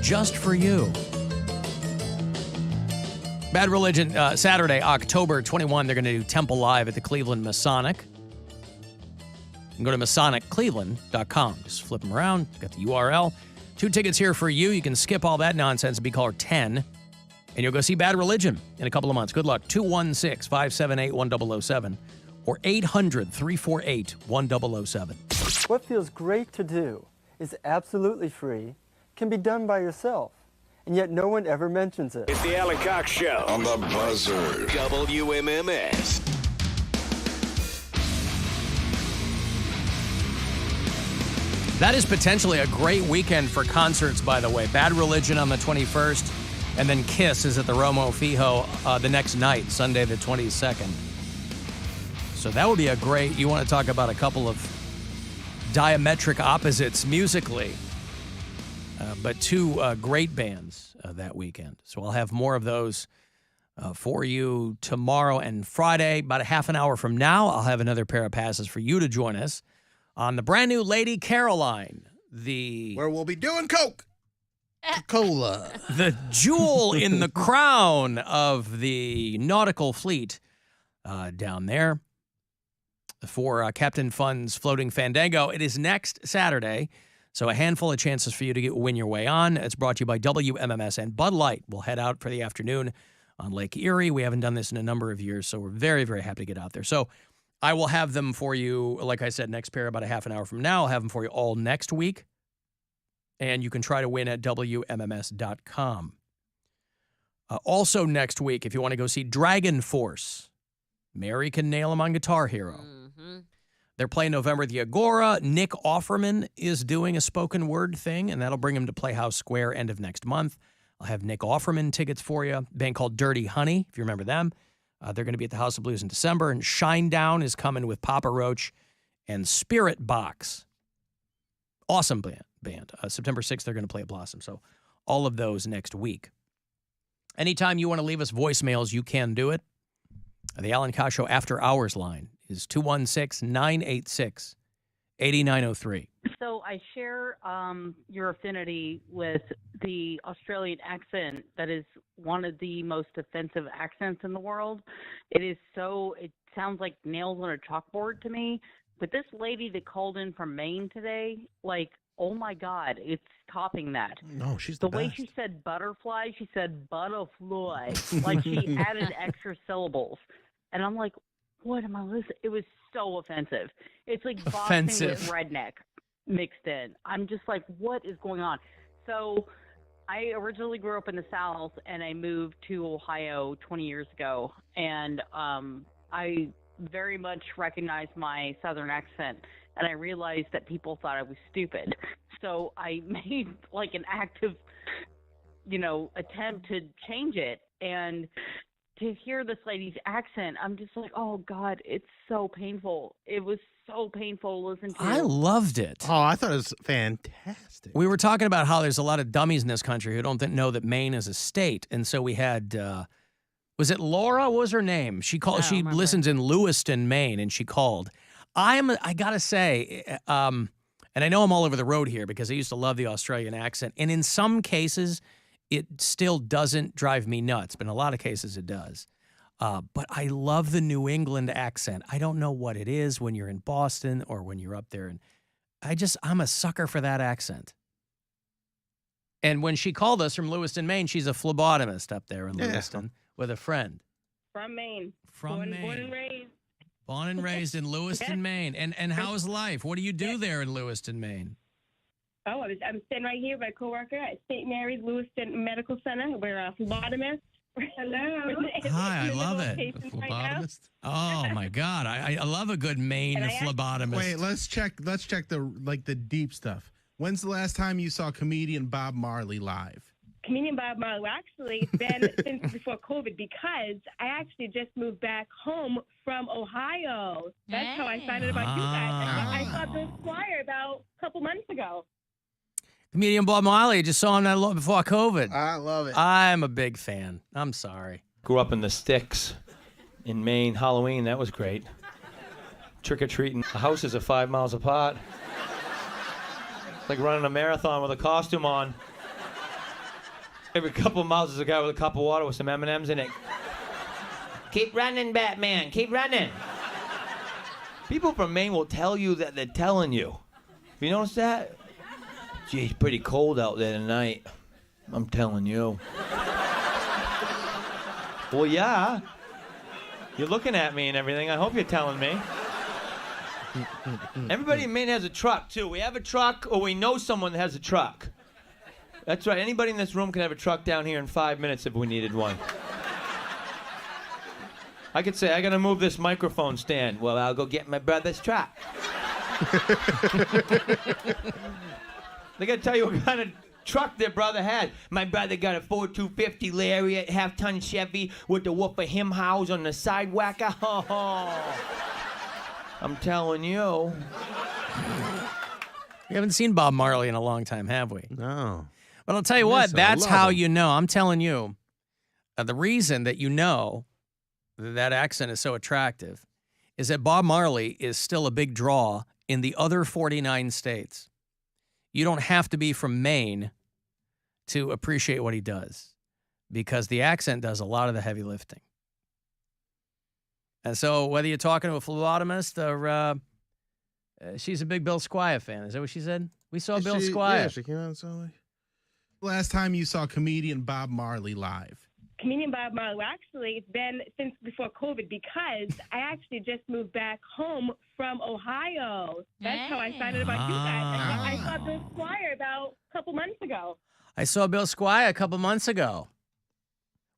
just for you. Bad Religion, Saturday, October 21, they're going to do Temple Live at the Cleveland Masonic. You can go to MasonicCleveland.com. Just flip them around. Got the URL. 2 tickets here for you. You can skip all that nonsense and be caller 10. And you'll go see Bad Religion in a couple of months. Good luck. 216-578-1007 or 800-348-1007. What feels great to do is absolutely free, can be done by yourself, and yet no one ever mentions it. It's the Alan Cox Show on the Buzzard. WMMS. That is potentially a great weekend for concerts, by the way. Bad Religion on the 21st, and then Kiss is at the Romo Fijo the next night, Sunday the 22nd. So that would be a great, you want to talk about a couple of diametric opposites musically, but 2 great bands that weekend. So I'll have more of those for you tomorrow and Friday. About a half an hour from now, I'll have another pair of passes for you to join us on the brand new Lady Caroline, where we'll be doing Coca-Cola. The jewel in the crown of the nautical fleet down there for Captain Fun's Floating Fandango. It is next Saturday, so a handful of chances for you to win your way on. It's brought to you by WMMS and Bud Light. We'll head out for the afternoon on Lake Erie. We haven't done this in a number of years, so we're very, very happy to get out there. So I will have them for you, like I said, next pair about a half an hour from now. I'll have them for you all next week. And you can try to win at WMMS.com. Also next week, if you want to go see Dragon Force, Mary can nail him on Guitar Hero. Mm-hmm. They're playing November at the Agora. Nick Offerman is doing a spoken word thing, and that'll bring him to Playhouse Square end of next month. I'll have Nick Offerman tickets for you. A band called Dirty Honey, if you remember them. They're going to be at the House of Blues in December. And Shinedown is coming with Papa Roach and Spirit Box. Awesome band. September 6th, they're going to play at Blossom. So all of those next week. Anytime you want to leave us voicemails, you can do it. The Alan Cox Show After Hours line is 216-986-8903. So I share your affinity with the Australian accent that is one of the most offensive accents in the world. It sounds like nails on a chalkboard to me. But this lady that called in from Maine today, oh my God, it's topping that. No, she's the best. way she said butterfly, she said butterfly. She added extra syllables. And I'm like, what am I listening? It was so offensive. It's like boxing with redneck mixed in. I'm just like, what is going on? So I originally grew up in the South, and I moved to Ohio 20 years ago. And I very much recognized my Southern accent, and I realized that people thought I was stupid. So I made an active, attempt to change it. And to hear this lady's accent, I'm just like, oh God, it's so painful. It was so painful to listen to. I loved it. Oh, I thought it was fantastic. We were talking about how there's a lot of dummies in this country who don't know that Maine is a state. And so we had, was it Laura? What was her name? She called. She listens in Lewiston, Maine, and she called. I gotta say, and I know I'm all over the road here because I used to love the Australian accent. And in some cases, it still doesn't drive me nuts, but in a lot of cases it does. But I love the New England accent. I don't know what it is when you're in Boston or when you're up there. And I'm a sucker for that accent. And when she called us from Lewiston, Maine, she's a phlebotomist up there in Lewiston with a friend. From Maine. From Maine. Born and raised. Born and raised in Lewiston, Maine. And how's life? What do you do there in Lewiston, Maine? Oh, I'm sitting right here with my coworker at St. Mary's Lewiston Medical Center. We're a phlebotomist. Hello. Hi, I love it. Phlebotomist? Oh my God, I love a good Maine phlebotomist. Wait, let's check the deep stuff. When's the last time you saw comedian Bob Marley live? Comedian Bob Marley. Well, actually, it's been since before COVID because I actually just moved back home from Ohio. That's how I found out about you guys. I saw Bill Squire about a couple months ago. Comedian Bob Marley, just saw him not long before COVID. I love it. I'm a big fan. I'm sorry. Grew up in the sticks in Maine. Halloween, that was great. Trick-or-treating. The houses are 5 miles apart. Like running a marathon with a costume on. Every couple of miles, there's a guy with a cup of water with some M&Ms in it. Keep running, Batman. Keep running. People from Maine will tell you that they're telling you. Have you noticed that? Gee, it's pretty cold out there tonight. I'm telling you. Well, yeah. You're looking at me and everything. I hope you're telling me. Everybody in Maine has a truck, too. We have a truck, or we know someone that has a truck. That's right. Anybody in this room can have a truck down here in 5 minutes if we needed one. I could say, I gotta move this microphone stand. Well, I'll go get my brother's truck. They gotta tell you what kind of truck their brother had. My brother got a Ford 250 Lariat, half-ton Chevy with the woof of him house on the sidewalker. I'm telling you. We haven't seen Bob Marley in a long time, have we? No. But I'll tell you what, that's how you know. I'm telling you, the reason that you know that accent is so attractive is that Bob Marley is still a big draw in the other 49 states. You don't have to be from Maine to appreciate what he does because the accent does a lot of the heavy lifting. And so whether you're talking to a phlebotomist or she's a big Bill Squire fan. Is that what she said? We saw Bill Squire. Yeah, she came out and saw me. Last time you saw comedian Bob Marley live? Comedian Bob Marley. Well, actually, it's been since before COVID because I actually just moved back home from Ohio. That's how I found out about you guys. I saw Bill Squire about a couple months ago. I saw Bill Squire a couple months ago.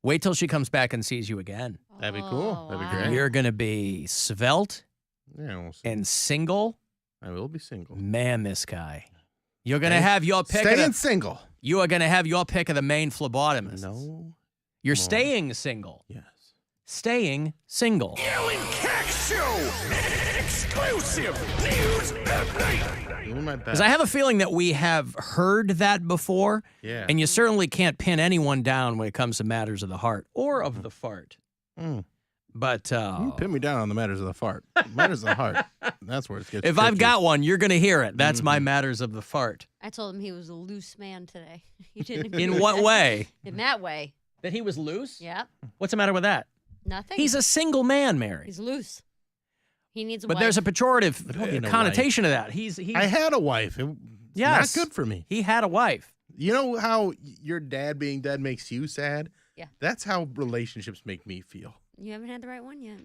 Wait till she comes back and sees you again. That'd be cool. That'd be great. You're going to be svelte we'll see. and single. I will be single. Man, this guy. You're going to have your pick Staying single. You are going to have your pick of the Maine phlebotomist. No. You're staying single. Yes. Staying single. Alan Cox Show. Exclusive news update. Because I have a feeling that we have heard that before. Yeah. And you certainly can't pin anyone down when it comes to matters of the heart or of the fart. Mm. But You can pin me down on the matters of the fart. Matters of the heart. That's where it gets if tricky. I've got one, you're going to hear it. That's my matters of the fart. I told him he was a loose man today. He didn't. In what way? In that way. That he was loose? Yeah. What's the matter with that? Nothing. He's a single man, Mary. He's loose. He needs a But wife. there's a pejorative connotation to that. He's I had a wife. yes. Not good for me. He had a wife. You know how your dad being dead makes you sad? Yeah. That's how relationships make me feel. You haven't had the right one yet.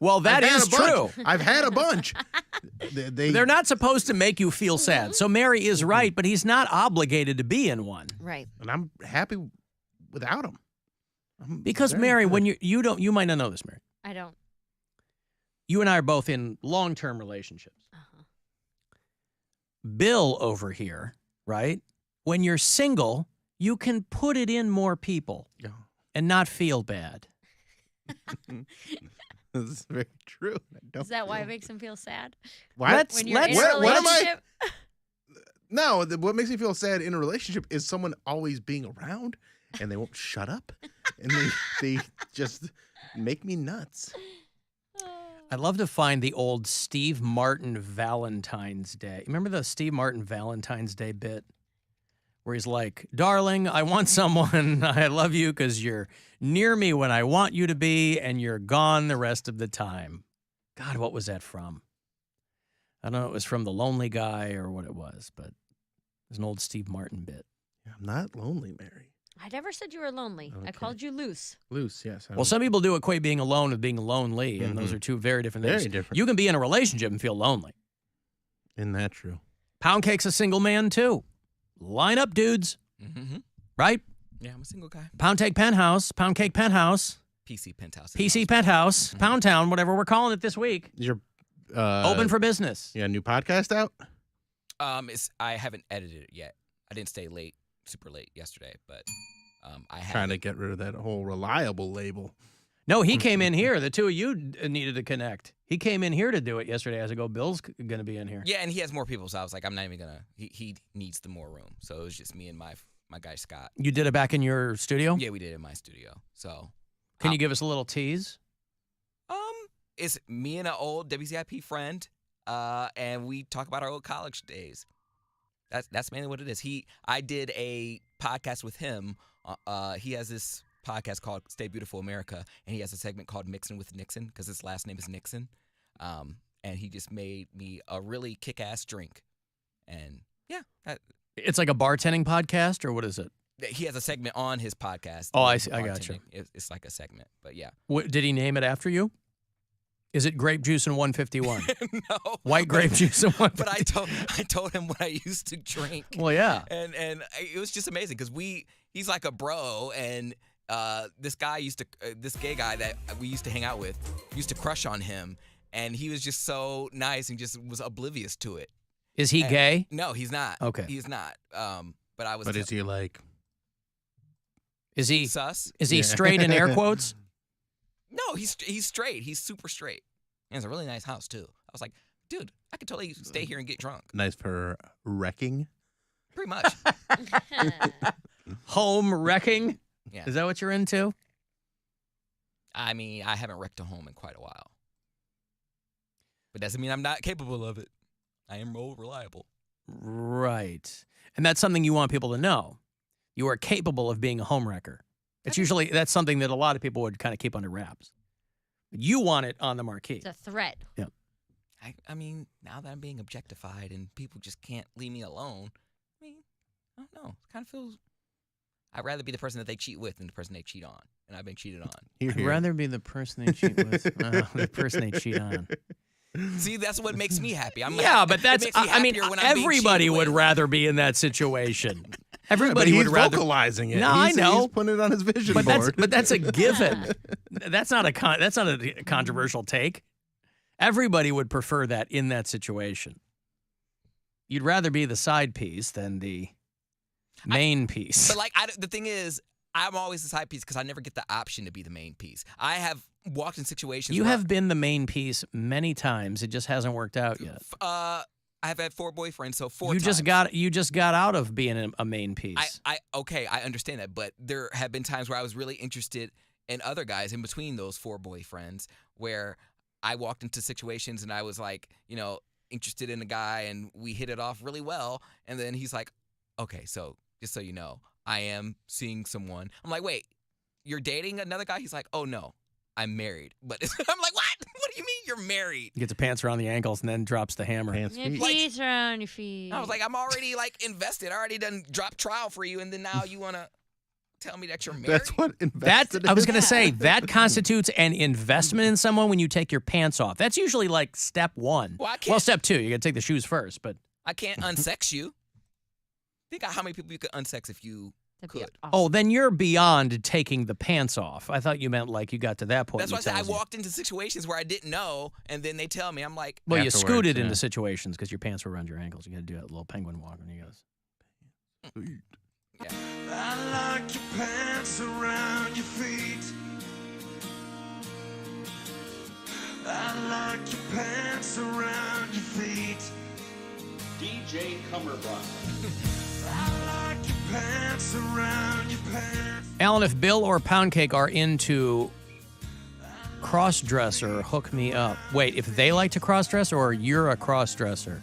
Well, that I've had is a bunch. true. I've had a bunch. They're not supposed to make you feel sad. So Mary is right, but he's not obligated to be in one. Right. And I'm happy without him. Because Mary, when you might not know this, Mary. I don't. You and I are both in long-term relationships. Uh-huh. Bill over here, right? When you're single, you can put it in more people and not feel bad. This is very true. Is that why it makes him feel sad? What? When you're in a relationship? No, what makes me feel sad in a relationship is someone always being around and they won't shut up and they just make me nuts. I'd love to find the old Steve Martin Valentine's Day. Remember the Steve Martin Valentine's Day bit? Where he's like, darling, I want someone. I love you because you're near me when I want you to be, and you're gone the rest of the time. God, what was that from? I don't know if it was from The Lonely Guy or what it was, but it was an old Steve Martin bit. I'm not lonely, Mary. I never said you were lonely. Okay. I called you loose. Loose, yes. Well, some people do equate being alone with being lonely, and those are two very different things. Very different. You can be in a relationship and feel lonely. Isn't that true? Poundcake's a single man, too. Line up, dudes. Mm-hmm. Right? Yeah, I'm a single guy. Poundcake Penthouse. Poundcake Penthouse. PC Penthouse. PC Penthouse. Pound Town, whatever we're calling it this week. Is your open for business. Yeah, new podcast out? I haven't edited it yet. I didn't stay late, super late yesterday, but I have. Trying to get rid of that whole reliable label. No, he came in here. The two of you needed to connect. He came in here to do it yesterday. As I go, Bill's going to be in here. Yeah, and he has more people, so I was like, I'm not even going to. He needs the more room. So it was just me and my guy, Scott. You did it back in your studio? Yeah, we did it in my studio. So. Can you give us a little tease? It's me and an old WZIP friend, and we talk about our old college days. That's mainly what it is. I did a podcast with him. He has this podcast called Stay Beautiful America, and he has a segment called Mixin' with Nixon because his last name is Nixon. And he just made me a really kick-ass drink. And yeah. It's like a bartending podcast, or what is it? He has a segment on his podcast. Oh, I see. I got you. It's like a segment, but yeah. Did he name it after you? Is it grape juice in 151? No. White grape juice in 151. But I told him what I used to drink. Well, yeah. And it was just amazing because he's like a bro, and this gay guy that we used to hang out with used to crush on him, and he was just so nice and just was oblivious to it. Is he gay? No, he's not. Okay. He's not. But I was. But is he like? Is he sus? Is he straight in air quotes? No, he's straight. He's super straight. And it's a really nice house too. I was like, dude, I could totally stay here and get drunk. Nice for wrecking. Pretty much. Home wrecking? Yeah. Is that what you're into? I mean, I haven't wrecked a home in quite a while. But doesn't mean I'm not capable of it. I am more reliable. Right. And that's something you want people to know. You are capable of being a home wrecker. That's something that a lot of people would kind of keep under wraps. But you want it on the marquee. It's a threat. Yeah. I mean, now that I'm being objectified and people just can't leave me alone, I mean, I don't know. It kind of feels... I'd rather be the person that they cheat with than the person they cheat on. And I've been cheated on. I'd rather be the person they cheat with the person they cheat on. See, that's what makes me happy. But that's... I mean, everybody would rather be in that situation. Everybody would rather... vocalizing it. No, I know. He's putting it on his vision board. But that's a given. That's not a controversial take. Everybody would prefer that in that situation. You'd rather be the side piece than the main piece. But like, the thing is, I'm always the side piece because I never get the option to be the main piece. I have walked in situations. You have been the main piece many times. It just hasn't worked out yet. I have had 4 boyfriends, so 4 You times. just got out of being a main piece. Okay, I understand that, but there have been times where I was really interested in other guys in between those 4 boyfriends, where I walked into situations and I was like, interested in a guy, and we hit it off really well, and then he's like, okay, so just so you know, I am seeing someone. I'm like, wait, you're dating another guy? He's like, oh no, I'm married. But I'm like, what? What do you mean you're married? Gets the pants around the ankles and then drops the hammer. Your feet around your feet. I was like, I'm already invested. I already done dropped trial for you, and then now you want to tell me that you're married? That's what invested I was going to say, that constitutes an investment in someone when you take your pants off. That's usually like step 1. Well, step 2, you got to take the shoes first, but... I can't unsex you. Think of how many people you could unsex if you could. Awesome. Oh, then you're beyond taking the pants off. I thought you meant like you got to that point. That's why I said I walked into situations where I didn't know, and then they tell me, I'm like... Well, you scooted into situations because your pants were around your ankles. You got to do that little penguin walk when he goes... Yeah. I like your pants around your feet. I like your pants around your feet. DJ Cummerbund. I like your pants around your pants. Alan, if Bill or Poundcake are into cross-dresser, hook me up. Wait, if they like to cross-dress or you're a cross-dresser?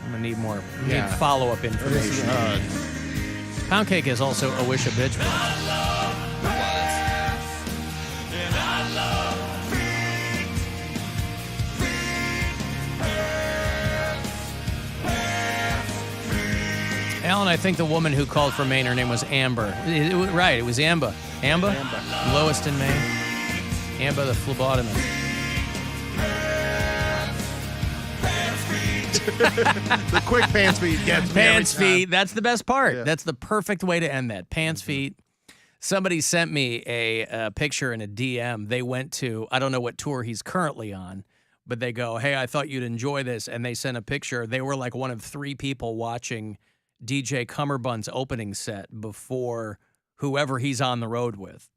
I'm going to need more. Need follow-up information. Poundcake is also a wish a bitch. Alan, I think the woman who called for Maine, her name was Amber. Right, it was Amber. Amber? Lowest in Maine. Amber the phlebotomist. The quick pants feet gets me Pants every time. feet, that's the best part. Yeah. That's the perfect way to end that. Pants feet. Somebody sent me a picture in a DM. They went to, I don't know what tour he's currently on, but they go, hey, I thought you'd enjoy this. And they sent a picture. They were like one of 3 people watching DJ Cummerbund's opening set before whoever he's on the road with.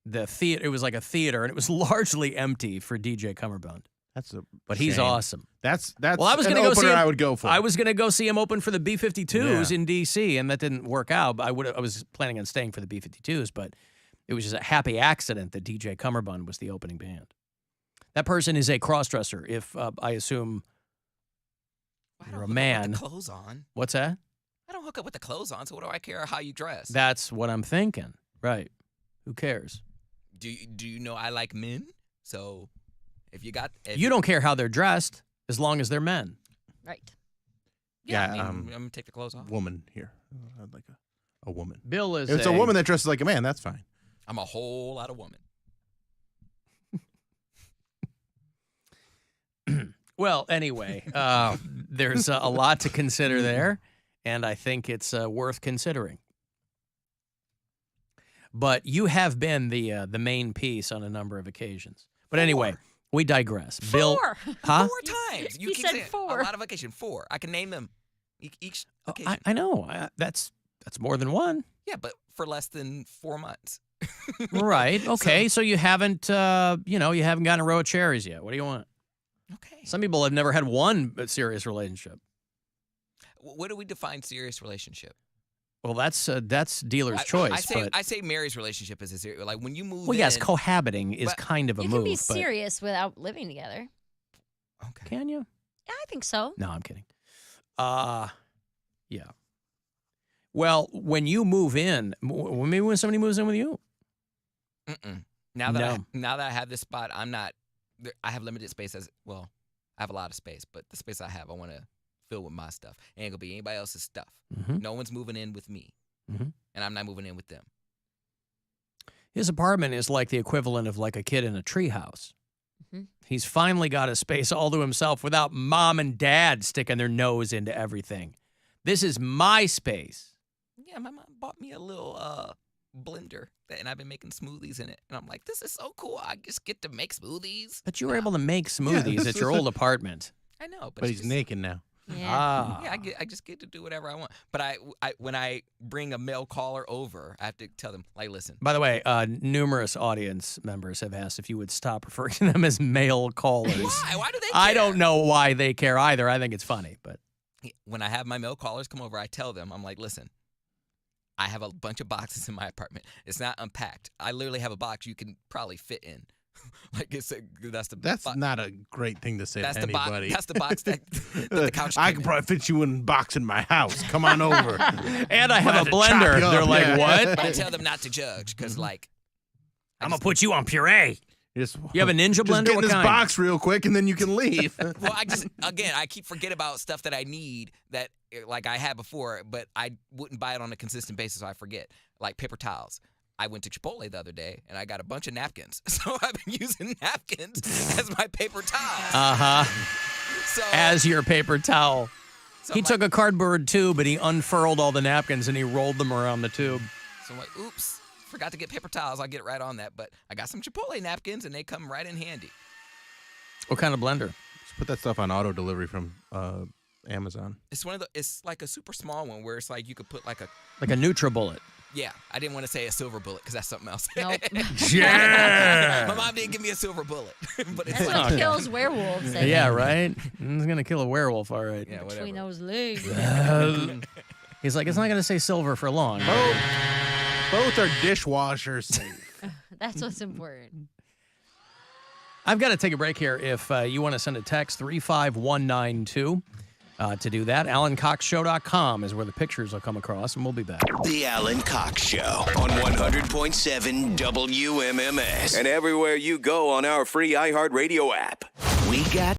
The theater, it was like a theater, and it was largely empty for DJ Cummerbund. But he's awesome. That's well, I was an gonna go opener see him, I would go for. I was going to go see him open for the B-52s in D.C., and that didn't work out. But I was planning on staying for the B-52s, but it was just a happy accident that DJ Cummerbund was the opening band. That person is a crossdresser, if I assume You're a man. With the clothes on. What's that? I don't hook up with the clothes on, so what do I care how you dress? That's what I'm thinking. Right. Who cares? Do you know I like men? So if you got... You don't care how they're dressed as long as they're men. Right. Yeah, I'm going to take the clothes off. Woman here. I'd like a woman. Bill is If it's a woman that dresses like a man, that's fine. I'm a whole lot of woman. Well, anyway, there's a lot to consider there, and I think it's worth considering. But you have been the main piece on a number of occasions. But anyway, we digress. Bill, huh? 4 times. You keep said saying 4. A lot of occasion. 4. I can name them each occasion. I know. That's more than one. Yeah, but for less than 4 months. Right. Okay. So you haven't, you haven't gotten a row of cherries yet. What do you want? Okay. Some people have never had one serious relationship. What do we define serious relationship? Well, that's dealer's choice. I say Mary's relationship is a serious. Like when you move. Well, yes, cohabiting is kind of a You move. can be serious without living together. Okay. Can you? Yeah, I think so. No, I'm kidding. Yeah. Well, when you move in, maybe when somebody moves in with you. Now that I have this spot, I have limited space as well. I have a lot of space, but the space I have, I want to fill with my stuff. It ain't gonna be anybody else's stuff. Mm-hmm. No one's moving in with me, and I'm not moving in with them. His apartment is like the equivalent of like a kid in a treehouse. Mm-hmm. He's finally got a space all to himself without mom and dad sticking their nose into everything. This is my space. Yeah, my mom bought me a little blender, and I've been making smoothies in it. And I'm like, this is so cool. I just get to make smoothies. But you were able to make smoothies at your old apartment. I know, But he's naked now. Yeah. Yeah, I just get to do whatever I want. But when I bring a male caller over, I have to tell them, like, listen. By the way, numerous audience members have asked if you would stop referring to them as male callers. Why? Why do they care? I don't know why they care either. I think it's funny, but when I have my male callers come over, I tell them, I'm like, listen, I have a bunch of boxes in my apartment. It's not unpacked. I literally have a box you can probably fit in. Like That's not a great thing to say to anybody. That's the box that the couch. I can probably fit you in a box in my house. Come on over. And I have a blender. They're like, what? But I tell them not to judge because, like, I'm gonna put you on puree. You have a Ninja blender? Just get in What this kind? box real quick, and then you can leave. Well, I keep forget about stuff that I need that, like, I had before, but I wouldn't buy it on a consistent basis, so I forget. Like paper towels. I went to Chipotle the other day, and I got a bunch of napkins. So I've been using napkins as my paper towels. So, as your paper towel. So he took a cardboard tube, and he unfurled all the napkins, and he rolled them around the tube. So I'm like, oops, forgot to get paper towels. I'll get right on that. But I got some Chipotle napkins, and they come right in handy. What kind of blender? Just put that stuff on auto delivery from Amazon. It's like a super small one where it's like you could put like a NutriBullet. Yeah, I didn't want to say a silver bullet because that's something else. Nope. Yeah. My mom didn't give me a silver bullet, but it's That's like, what kills werewolves. I Yeah, think. right? It's going to kill a werewolf, all right. yeah, Between whatever. those legs. He's like, it's not going to say silver for long. Both are dishwasher safe. That's what's important. I've got to take a break here. If you want to send a text, 35192. To do that, AlanCoxShow.com is where the pictures will come across, and we'll be back. The Alan Cox Show on 100.7 WMMS and everywhere you go on our free iHeartRadio app. We got